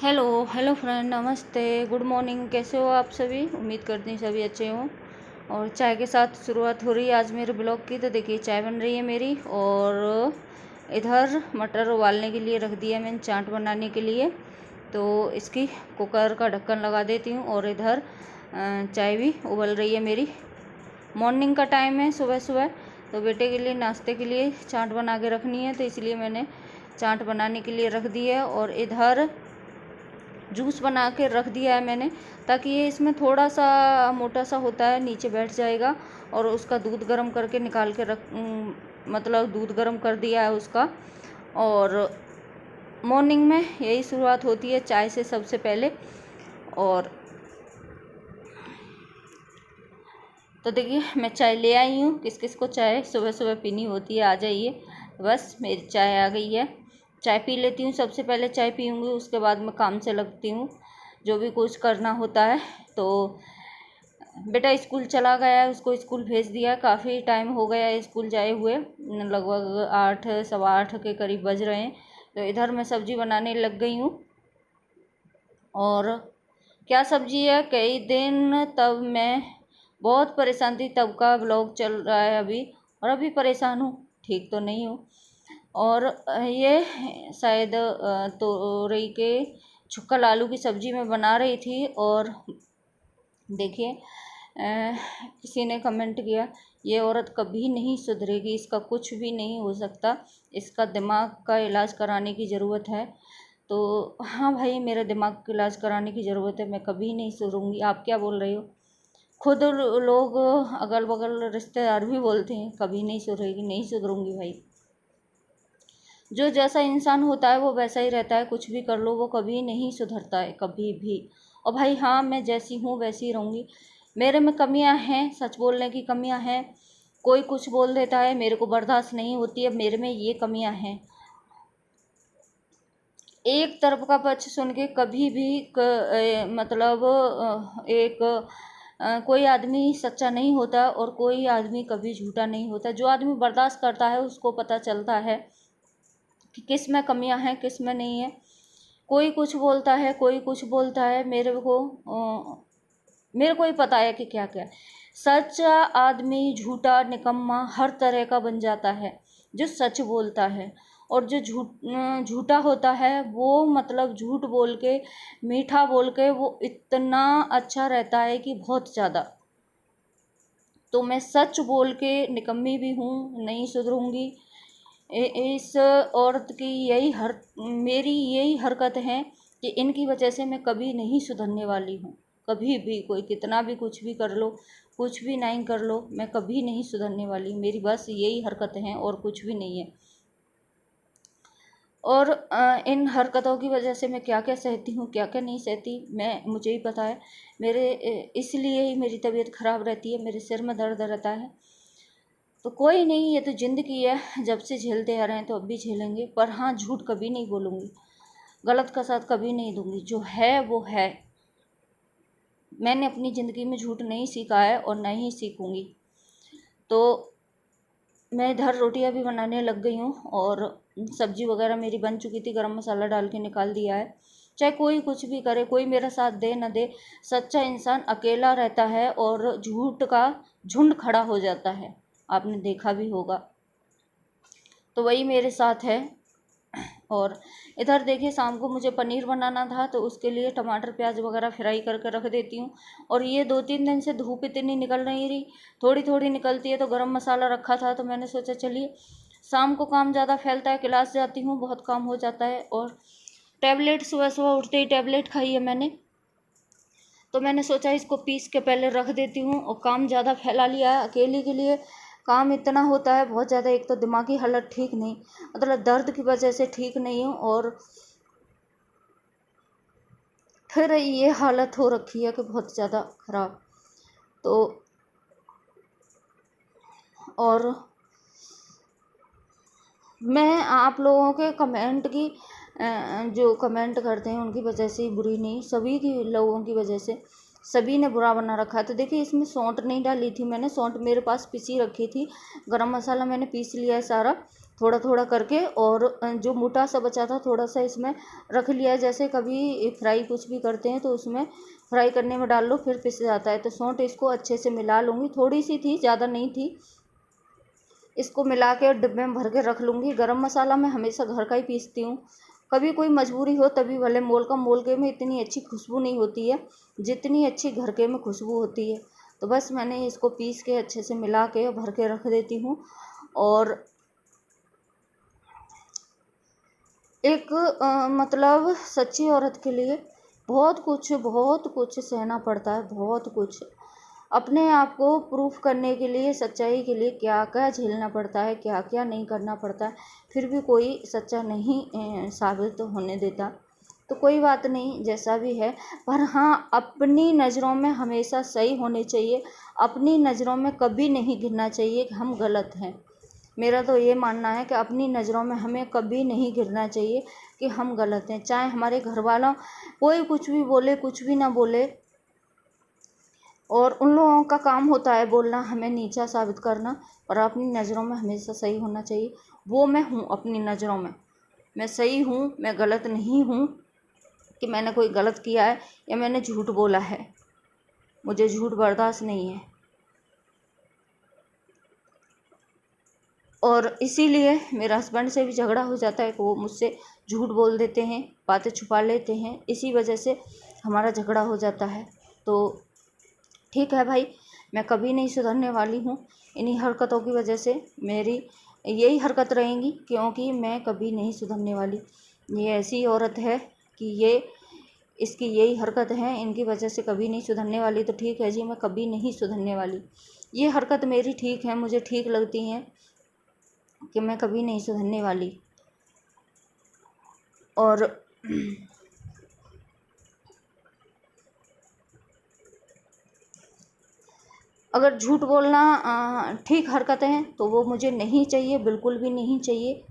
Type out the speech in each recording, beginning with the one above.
Hello hello friend, नमस्ते, good morning. कैसे हो आप सभी? उम्मीद करती हूँ सभी अच्छे हों। और चाय के साथ शुरुआत हो रही है आज मेरे ब्लॉग की। तो देखिए चाय बन रही है मेरी, और इधर मटर उबालने के लिए रख दिया मैंने, चाट बनाने के लिए। तो इसकी कुकर का ढक्कन लगा देती हूँ। और इधर चाय भी उबल रही है मेरी। मॉर्निंग का टाइम है, सुबह सुबह। तो बेटे के लिए नाश्ते के लिए चाट बना के रखनी है, तो इसलिए मैंने चाट बनाने के लिए रख दी है। और इधर जूस बना के रख दिया है मैंने, ताकि ये इसमें थोड़ा सा मोटा सा होता है, नीचे बैठ जाएगा। और उसका दूध गर्म करके निकाल के मतलब दूध गर्म कर दिया है उसका। और मॉर्निंग में यही शुरुआत होती है चाय से सबसे पहले। और तो देखिए मैं चाय ले आई हूँ। किस किस को चाय सुबह सुबह पीनी होती है, आ जाइए। बस मेरी चाय आ गई है। चाय पी लेती हूँ, सबसे पहले चाय पीऊँगी, उसके बाद मैं काम से लगती हूँ, जो भी कुछ करना होता है। तो बेटा स्कूल चला गया है, उसको स्कूल भेज दिया। काफ़ी टाइम हो गया है स्कूल जाए हुए, लगभग 8 सवा 8 के करीब बज रहे हैं। तो इधर मैं सब्ज़ी बनाने लग गई हूँ। और क्या सब्ज़ी है, कई दिन तब मैं बहुत परेशान थी, तब का ब्लॉग चल रहा है अभी। और अभी परेशान हूँ, ठीक तो नहीं हूँ। और ये शायद तोरई के छुक्कल आलू की सब्ज़ी मैं बना रही थी। और देखिए किसी ने कमेंट किया, ये औरत कभी नहीं सुधरेगी, इसका कुछ भी नहीं हो सकता, इसका दिमाग का इलाज कराने की ज़रूरत है। तो हाँ भाई, मेरे दिमाग का इलाज कराने की ज़रूरत है, मैं कभी नहीं सुधरूंगी। आप क्या बोल रहे हो? खुद लोग अगल बगल रिश्तेदार भी बोलते हैं कभी नहीं सुधरेगी, नहीं सुधरूंगी भाई। जो जैसा इंसान होता है वो वैसा ही रहता है, कुछ भी कर लो वो कभी नहीं सुधरता है, कभी भी। और भाई हाँ, मैं जैसी हूँ वैसी ही रहूँगी। मेरे में कमियां हैं, सच बोलने की कमियां हैं। कोई कुछ बोल देता है, मेरे को बर्दाश्त नहीं होती है, मेरे में ये कमियां हैं। एक तरफ का पक्ष सुन के कभी भी मतलब कोई आदमी सच्चा नहीं होता, और कोई आदमी कभी झूठा नहीं होता। जो आदमी बर्दाश्त करता है उसको पता चलता है कि किस में कमियां हैं, किस में नहीं है। कोई कुछ बोलता है, कोई कुछ बोलता है, मेरे को ही पता है कि क्या क्या है। सच्चा आदमी झूठा निकम्मा हर तरह का बन जाता है जो सच बोलता है। और जो झूठा होता है वो मतलब झूठ बोल के, मीठा बोल के वो इतना अच्छा रहता है कि बहुत ज़्यादा। तो मैं सच बोल के निकम्मी भी हूँ, नहीं सुधरूंगी। इस औरत की मेरी यही हरकत है कि इनकी वजह से मैं कभी नहीं सुधरने वाली हूँ। कभी भी कोई कितना भी कुछ भी कर लो, कुछ भी नहीं कर लो, मैं कभी नहीं सुधरने वाली। मेरी बस यही हरकत है और कुछ भी नहीं है। और इन हरकतों की वजह से मैं क्या क्या सहती हूँ, क्या क्या नहीं सहती, मुझे ही पता है। इसलिए ही मेरी तबीयत ख़राब रहती है, मेरे सिर में दर्द रहता है। तो कोई नहीं, ये तो ज़िंदगी है, जब से झेलते आ रहे हैं तो अब भी झेलेंगे। पर हाँ, झूठ कभी नहीं बोलूँगी, गलत का साथ कभी नहीं दूँगी। जो है वो है। मैंने अपनी ज़िंदगी में झूठ नहीं सीखा है और नहीं सीखूँगी। तो मैं इधर रोटियां भी बनाने लग गई हूँ, और सब्जी वगैरह मेरी बन चुकी थी, गरम मसाला डाल के निकाल दिया है। चाहे कोई कुछ भी करे, कोई मेरा साथ दे न दे, सच्चा इंसान अकेला रहता है और झूठ का झुंड खड़ा हो जाता है। आपने देखा भी होगा। तो वही मेरे साथ है। और इधर देखिए, शाम को मुझे पनीर बनाना था, तो उसके लिए टमाटर प्याज वगैरह फ्राई करके रख देती हूँ। और ये 2-3 दिन से धूप इतनी निकल नहीं रही, थोड़ी थोड़ी निकलती है। तो गरम मसाला रखा था, तो मैंने सोचा चलिए, शाम को काम ज़्यादा फैलता है, क्लास जाती हूँ, बहुत काम हो जाता है। और टैबलेट सुबह सुबह उठते ही टैबलेट खाई है मैंने, तो मैंने सोचा इसको पीस के पहले रख देती हूँ। और काम ज़्यादा फैला लिया है, अकेले के लिए काम इतना होता है बहुत ज़्यादा। एक तो दिमागी हालत ठीक नहीं, मतलब दर्द की वजह से ठीक नहीं हूँ, और फिर ये हालत हो रखी है कि बहुत ज़्यादा ख़राब। तो और मैं आप लोगों के कमेंट की जो कमेंट करते हैं उनकी वजह से ही बुरी नहीं, सभी की लोगों की वजह से सभी ने बुरा बना रखा है। तो देखिए, इसमें सौंठ नहीं डाली थी मैंने, सौंठ मेरे पास पिसी रखी थी, गरम मसाला मैंने पीस लिया है सारा। थोड़ा थोड़ा करके, और जो मोटा सा बचा था थोड़ा सा इसमें रख लिया। जैसे कभी फ्राई कुछ भी करते हैं तो उसमें फ्राई करने में डाल लो, फिर पिस जाता है। तो सौंठ इसको अच्छे से मिला लूँगी, थोड़ी सी थी, ज़्यादा नहीं थी। इसको मिला के डिब्बे में भर के रख लूँगी। गरम मसाला मैं हमेशा घर का ही पीसती हूँ। कभी कोई मजबूरी हो तभी भले मोल के में इतनी अच्छी खुशबू नहीं होती है जितनी अच्छी घर के में खुशबू होती है। तो बस मैंने इसको पीस के अच्छे से मिला के भर के रख देती हूँ। और एक मतलब सच्ची औरत के लिए बहुत कुछ सहना पड़ता है, बहुत कुछ। अपने आप को प्रूफ करने के लिए, सच्चाई के लिए क्या क्या झेलना पड़ता है, क्या क्या नहीं करना पड़ता है, फिर भी कोई सच्चा नहीं साबित होने देता। तो कोई बात नहीं, जैसा भी है। पर हाँ, अपनी नज़रों में हमेशा सही होने चाहिए। अपनी नज़रों में कभी नहीं गिरना चाहिए कि हम गलत हैं। मेरा तो ये मानना है कि अपनी नज़रों में हमें कभी नहीं गिरना चाहिए कि हम गलत हैं। चाहे हमारे घर वालों कोई कुछ भी बोले, कुछ भी ना बोले, और उन लोगों का काम होता है बोलना, हमें नीचा साबित करना, और अपनी नज़रों में हमेशा सही होना चाहिए। वो मैं हूँ अपनी नज़रों में, मैं सही हूँ, मैं गलत नहीं हूँ कि मैंने कोई गलत किया है या मैंने झूठ बोला है। मुझे झूठ बर्दाश्त नहीं है। और इसीलिए मेरे हस्बैंड से भी झगड़ा हो जाता है कि वो मुझसे झूठ बोल देते हैं, बातें छुपा लेते हैं। इसी वजह से हमारा झगड़ा हो जाता है। तो ठीक है भाई, मैं कभी नहीं सुधरने वाली हूँ। इन्हीं हरकतों की वजह से मेरी यही हरकत रहेंगी, क्योंकि मैं कभी नहीं सुधरने वाली। ये ऐसी औरत है कि इसकी यही हरकत है, इनकी वजह से कभी नहीं सुधरने वाली। तो ठीक है जी, मैं कभी नहीं सुधरने वाली। ये हरकत मेरी ठीक है, मुझे ठीक लगती है कि मैं कभी नहीं सुधरने वाली। और अगर झूठ बोलना ठीक हरकत है तो वो मुझे नहीं चाहिए, बिल्कुल भी नहीं चाहिए।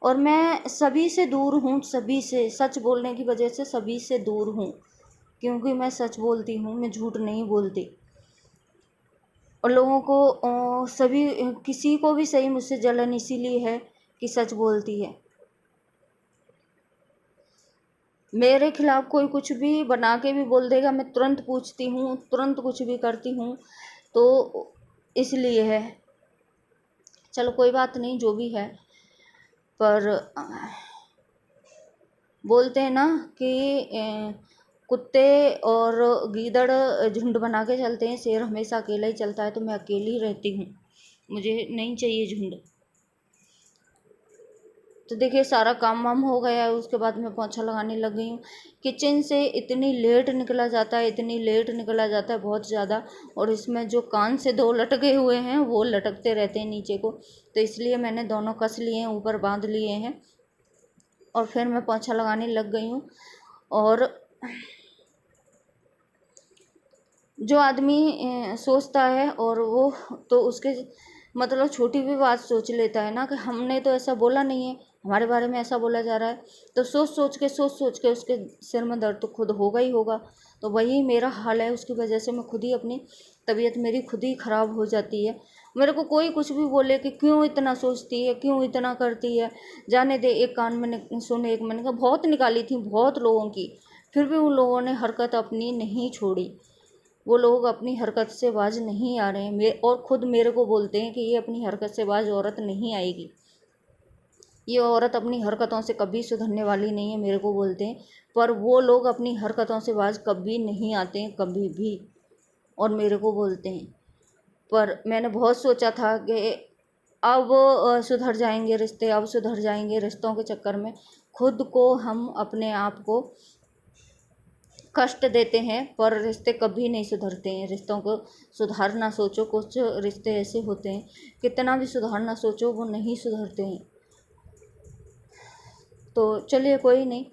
और मैं सभी से दूर हूँ, सभी से, सच बोलने की वजह से सभी से दूर हूँ, क्योंकि मैं सच बोलती हूँ, मैं झूठ नहीं बोलती। और लोगों को सभी किसी को भी सही मुझसे जलन इसीलिए है कि सच बोलती है। मेरे खिलाफ कोई कुछ भी बना के भी बोल देगा, मैं तुरंत पूछती हूँ, तुरंत कुछ भी करती हूँ। तो इसलिए है। चलो कोई बात नहीं, जो भी है। पर बोलते हैं ना कि कुत्ते और गीदड़ झुंड बना के चलते हैं, शेर हमेशा अकेला ही चलता है। तो मैं अकेली ही रहती हूँ, मुझे नहीं चाहिए झुंड। तो देखिए, सारा काम वाम हो गया है, उसके बाद मैं पोंछा लगाने लग गई हूँ। किचन से इतनी लेट निकला जाता है, इतनी लेट निकला जाता है, बहुत ज़्यादा। और इसमें जो कान से 2 लटके हुए हैं वो लटकते रहते हैं नीचे को, तो इसलिए मैंने दोनों कस लिए हैं, ऊपर बांध लिए हैं। और फिर मैं पोंछा लगाने लग गई हूँ। और जो आदमी सोचता है और वो तो उसके मतलब छोटी भी बात सोच लेता है ना, कि हमने तो ऐसा बोला नहीं है, हमारे बारे में ऐसा बोला जा रहा है। तो सोच सोच के उसके सिर में दर्द तो खुद होगा ही होगा। तो वही मेरा हाल है, उसकी वजह से मैं खुद ही अपनी तबीयत मेरी खुद ही ख़राब हो जाती है। मेरे को कोई कुछ भी बोले कि क्यों इतना सोचती है, क्यों इतना करती है, जाने दे। एक कान में सुने, एक मैंने कहा बहुत निकाली थी बहुत लोगों की, फिर भी उन लोगों ने हरकत अपनी नहीं छोड़ी। वो लोग अपनी हरकत से बाज नहीं आ रहे हैं, और ख़ुद मेरे को बोलते हैं कि ये अपनी हरकत से बाज औरत नहीं आएगी, ये औरत अपनी हरकतों से कभी सुधरने वाली नहीं है, मेरे को बोलते हैं। पर वो लोग अपनी हरकतों से बाज कभी नहीं आते हैं, कभी भी, और मेरे को बोलते हैं। पर मैंने बहुत सोचा था कि अब सुधर जाएंगे रिश्ते, अब सुधर जाएंगे। रिश्तों के चक्कर में खुद को हम अपने आप को कष्ट देते हैं, पर रिश्ते कभी नहीं सुधरते हैं। रिश्तों को सुधारना सोचो, कुछ रिश्ते ऐसे होते हैं कितना भी सुधारना सोचो वो नहीं सुधरते हैं। तो चलिए कोई नहीं,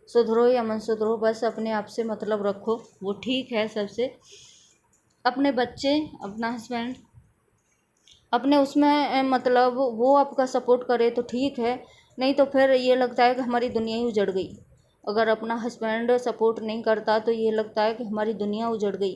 सुधरो या मन सुधरो, बस अपने आप से मतलब रखो, वो ठीक है सबसे। अपने बच्चे, अपना हस्बैंड, अपने उसमें मतलब वो आपका सपोर्ट करे तो ठीक है, नहीं तो फिर ये लगता है कि हमारी दुनिया ही उजड़ गई। अगर अपना हस्बैंड सपोर्ट नहीं करता तो ये लगता है कि हमारी दुनिया उजड़ गई।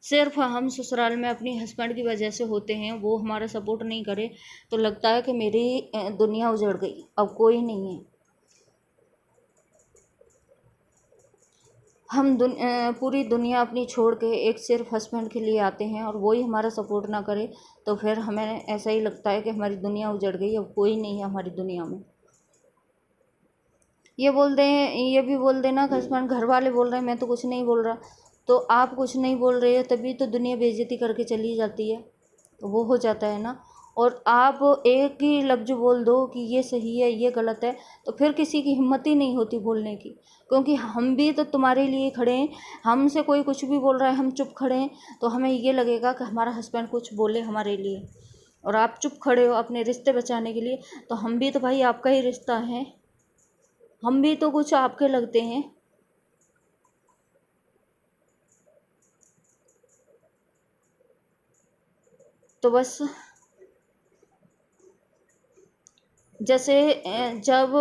सिर्फ हम ससुराल में अपनी हस्बैंड की वजह से होते हैं, वो हमारा सपोर्ट नहीं करे तो लगता है कि मेरी दुनिया उजड़ गई, अब कोई नहीं है। हम पूरी दुनिया अपनी छोड़ के एक सिर्फ हस्बैंड के लिए आते हैं और वही हमारा सपोर्ट ना करे तो फिर हमें ऐसा ही लगता है कि हमारी दुनिया उजड़ गई, अब कोई नहीं है हमारी दुनिया में। ये भी बोल देना कि हस्बैंड, घर वाले बोल रहे हैं, मैं तो कुछ नहीं बोल रहा, तो आप कुछ नहीं बोल रहे हो तभी तो दुनिया बेइज्जती करके चली जाती है, तो वो हो जाता है ना। और आप एक ही लफ्ज़ बोल दो कि ये सही है ये गलत है, तो फिर किसी की हिम्मत ही नहीं होती बोलने की, क्योंकि हम भी तो तुम्हारे लिए खड़े हैं। हमसे कोई कुछ भी बोल रहा है, हम चुप खड़े हैं, तो हमें ये लगेगा कि हमारा हस्बैंड कुछ बोले हमारे लिए, और आप चुप खड़े हो अपने रिश्ते बचाने के लिए, तो हम भी तो भाई आपका ही रिश्ता है, हम भी तो कुछ आपके लगते हैं। तो बस जैसे जब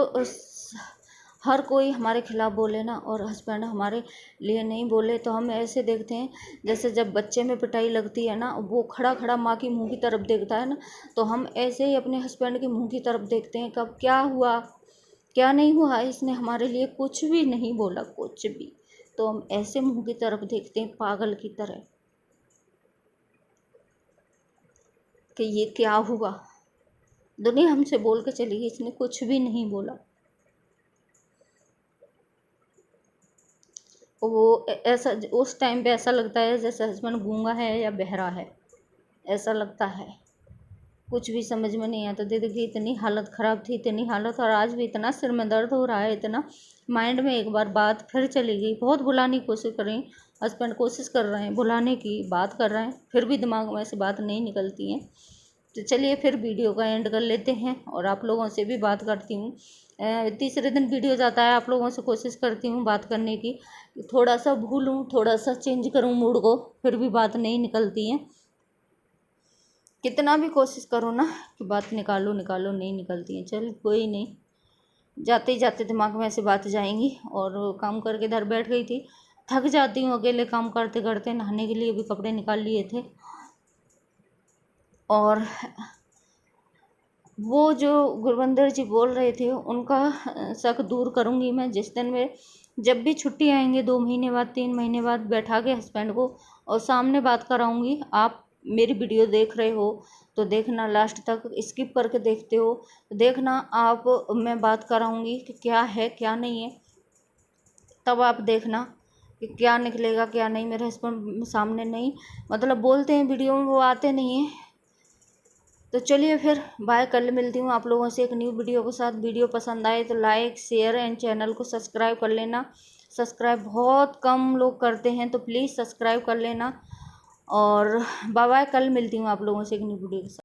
हर कोई हमारे खिलाफ़ बोले ना और हस्बैंड हमारे लिए नहीं बोले, तो हम ऐसे देखते हैं जैसे जब बच्चे में पिटाई लगती है ना, वो खड़ा खड़ा माँ की मुंह की तरफ देखता है ना, तो हम ऐसे ही अपने हस्बैंड के मुंह की तरफ देखते हैं, कब क्या हुआ क्या नहीं हुआ, इसने हमारे लिए कुछ भी नहीं बोला कुछ भी, तो हम ऐसे मुंह की तरफ देखते हैं पागल की तरह कि ये क्या हुआ, दुनिया हमसे बोल के चली गई, इसने कुछ भी नहीं बोला। वो ऐसा उस टाइम पे ऐसा लगता है जैसे हस्बैंड गूंगा है या बहरा है, ऐसा लगता है, कुछ भी समझ में नहीं आता। देखिए इतनी हालत ख़राब थी, इतनी हालत, और आज भी इतना सिर में दर्द हो रहा है, इतना माइंड में एक बार बात फिर चली गई। बहुत भुलाने की कोशिश कर रही हूँ, हस्बैंड कोशिश कर रहे हैं भुलाने की, बात कर रहे हैं, फिर भी दिमाग में से बात नहीं निकलती है। तो चलिए फिर वीडियो का एंड कर लेते हैं और आप लोगों से भी बात करती हूँ। तीसरे दिन वीडियो जाता है, आप लोगों से कोशिश करती हूँ बात करने की, थोड़ा सा भूलूँ, थोड़ा सा चेंज करूँ मूड को, फिर भी बात नहीं निकलती है। कितना भी कोशिश करो ना कि बात निकालो निकालो, नहीं निकलती है। चल कोई नहीं, जाते ही जाते दिमाग में ऐसे बात जाएंगी। और काम करके इधर बैठ गई थी, थक जाती हूँ अकेले काम करते करते। नहाने के लिए भी कपड़े निकाल लिए थे, और वो जो गुरविंदर जी बोल रहे थे उनका शक दूर करूँगी मैं जिस दिन में, जब भी छुट्टी आएंगे 2 महीने बाद 3 महीने बाद, बैठा के हस्बैंड को और सामने बात कराऊँगी। आप मेरी वीडियो देख रहे हो तो देखना लास्ट तक, स्किप करके देखते हो तो देखना आप, मैं बात कराऊँगी कि क्या है क्या नहीं है, तब आप देखना कि क्या निकलेगा क्या नहीं। मेरे हस्बैंड सामने नहीं, मतलब बोलते हैं वीडियो में, वो आते नहीं हैं। तो चलिए फिर बाय, कल मिलती हूँ आप लोगों से एक न्यू वीडियो के साथ। वीडियो पसंद आए तो लाइक शेयर एंड चैनल को सब्सक्राइब कर लेना। सब्सक्राइब बहुत कम लोग करते हैं, तो प्लीज़ सब्सक्राइब कर लेना। और बाय बाय, कल मिलती हूँ आप लोगों से एक न्यू वीडियो के साथ।